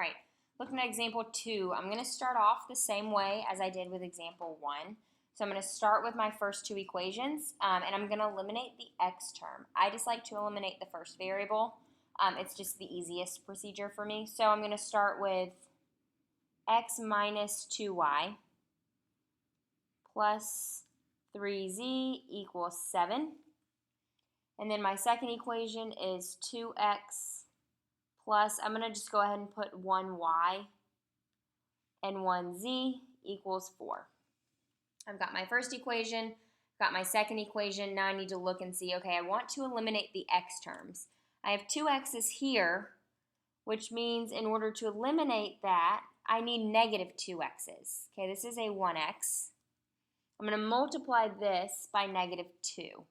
All right, looking at example 2, I'm going to start off the same way as I did with example 1. So I'm going to start with my first two equations, and I'm going to eliminate the x term. I just like to eliminate the first variable. It's just the easiest procedure for me. So I'm going to start with x minus 2y plus 3z equals 7. And then my second equation is 2x plus, I'm going to just go ahead and put 1y and 1z equals 4. I've got my first equation, got my second equation. Now I need to look and see, okay, I want to eliminate the x terms. I have two x's here, which means in order to eliminate that, I need negative 2 x's. Okay, this is a 1x. I'm going to multiply this by negative 2.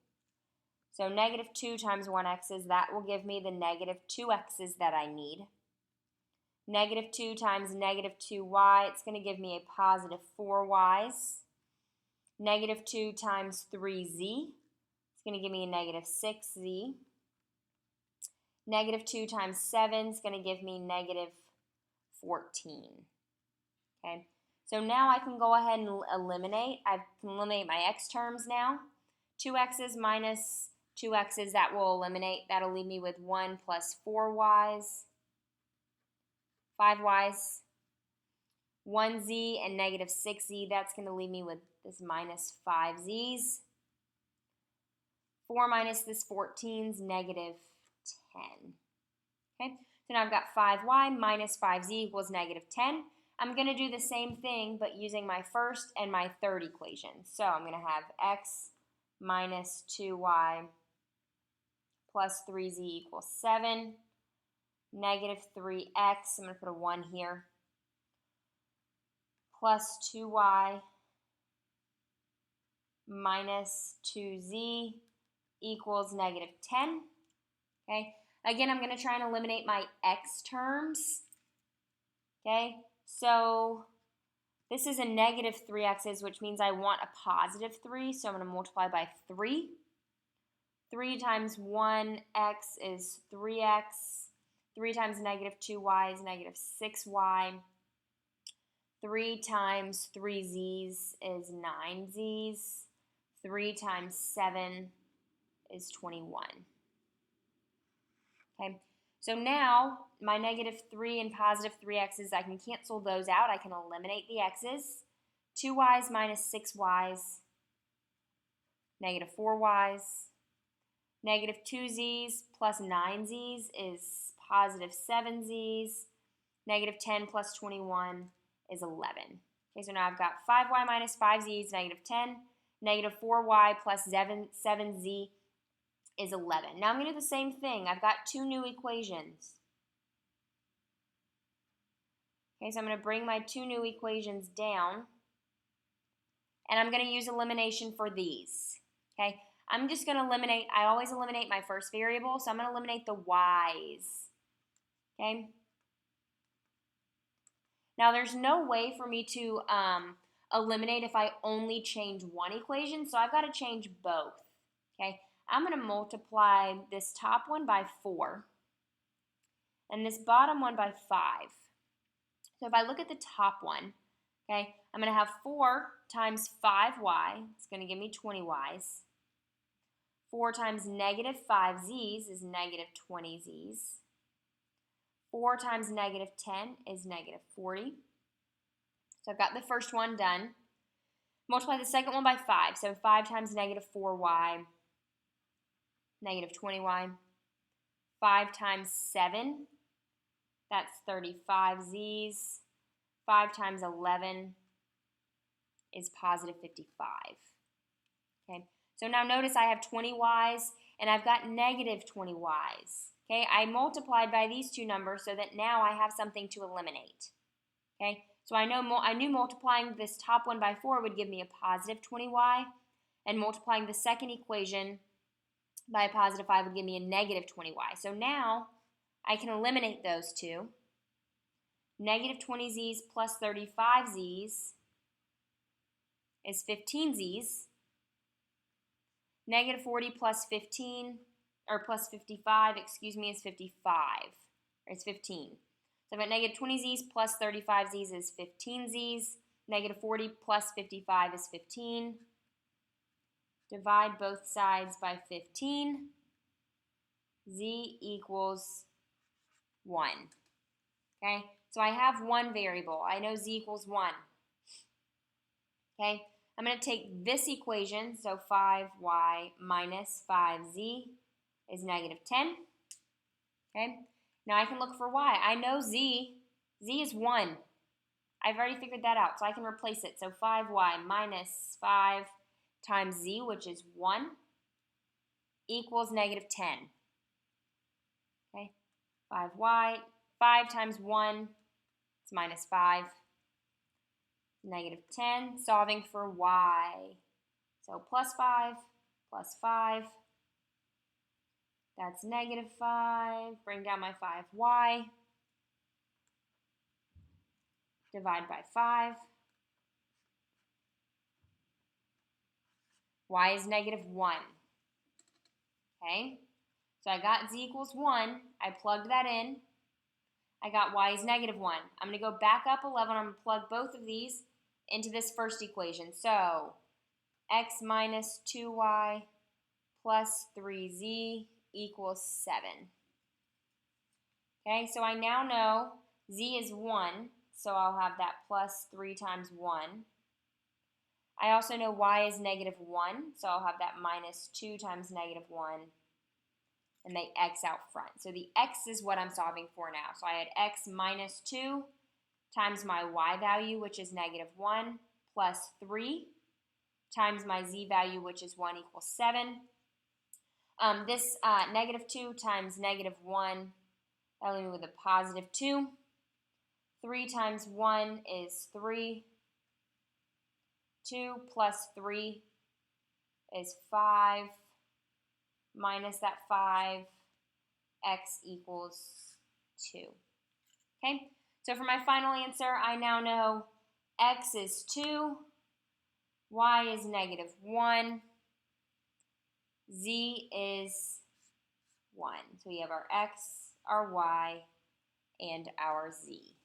So negative 2 times 1x's, that will give me the negative 2x's that I need. Negative 2 times negative 2y, it's going to give me a positive 4y's. Negative 2 times 3z, it's going to give me a negative 6z. Negative 2 times 7 is going to give me negative 14. Okay, so now I can go ahead and eliminate. I can eliminate my x terms now. 2x's minus 2x's, that will eliminate. That'll leave me with 1 plus 4y's, 5y's, 1z, and negative 6z. That's going to leave me with this minus 5z's. 4 minus this 14's negative 10. Okay, so now I've got 5y minus 5z equals negative 10. I'm going to do the same thing, but using my first and my third equation. So I'm going to have x minus 2y plus 3z equals 7. Negative 3x, I'm going to put a 1 here, plus 2y minus 2z equals negative 10. Okay, again, I'm going to try and eliminate my x terms. Okay, so this is a negative 3x's, which means I want a positive 3, so I'm going to multiply by 3. 3 times 1x is 3x. 3 times negative 2y is negative 6y. 3 times 3z's is 9z's. 3 times 7 is 21. Okay, so now my negative 3 and positive 3x's, I can cancel those out. I can eliminate the x's. 2y's minus 6y's, negative 4y's. Negative 2z's plus 9z's is positive 7z's. Negative 10 plus 21 is 11. Okay, so now I've got 5y minus 5z's, negative 10. Negative 4y plus 7z is 11. Now I'm going to do the same thing. I've got two new equations. Okay, so I'm going to bring my two new equations down, and I'm going to use elimination for these. Okay, I'm just going to eliminate, I always eliminate my first variable, so I'm going to eliminate the y's. Okay, now there's no way for me to eliminate if I only change one equation, so I've got to change both. Okay, I'm going to multiply this top one by 4 and this bottom one by 5. So if I look at the top one, okay, I'm going to have 4 times 5y, it's going to give me 20y's. 4 times negative 5z's is negative 20z's. 4 times negative 10 is negative 40. So I've got the first one done. Multiply the second one by 5. So 5 times negative 4y, negative 20y. 5 times 7, that's 35z's. 5 times 11 is positive 55. Okay, so now notice I have 20y's and I've got negative 20y's. Okay, I multiplied by these two numbers so that now I have something to eliminate. Okay, so I knew multiplying this top one by 4 would give me a positive 20y, and multiplying the second equation by a positive 5 would give me a negative 20y. So now I can eliminate those two. Negative 20z's plus 35z's is 15z's. Negative 40 plus 15, or plus 55, excuse me, is 55. Or it's 15. So I've got negative 20z's plus 35z's is 15z's. Negative 40 plus 55 is 15. Divide both sides by 15. Z equals 1. Okay, so I have one variable. I know z equals 1. Okay, I'm going to take this equation, so 5y minus 5z is negative 10. Okay, now I can look for y. I know z is 1. I've already figured that out, so I can replace it. So 5y minus 5 times z, which is 1, equals negative 10. Okay, 5y, 5 times 1, it's minus 5. Negative 10, solving for y. So plus 5, that's negative 5. Bring down my 5y. Divide by 5. Y is negative 1. Okay, so I got z equals 1. I plugged that in. I got y is negative 1. I'm going to go back up 11. I'm going to plug both of these into this first equation. So x minus 2y plus 3z equals 7. Okay, so I now know z is 1, so I'll have that plus 3 times 1. I also know y is negative 1, so I'll have that minus 2 times negative 1, and the x out front. So the x is what I'm solving for now. So I had x minus 2 times my y value, which is negative 1, plus 3 times my z value, which is 1, equals 7. This negative 2 times negative 1, that'll leave me with a positive 2. 3 times 1 is 3. 2 plus 3 is 5. Minus that 5, x equals 2. Okay, so for my final answer, I now know x is 2, y is negative 1, z is 1. So we have our x, our y, and our z.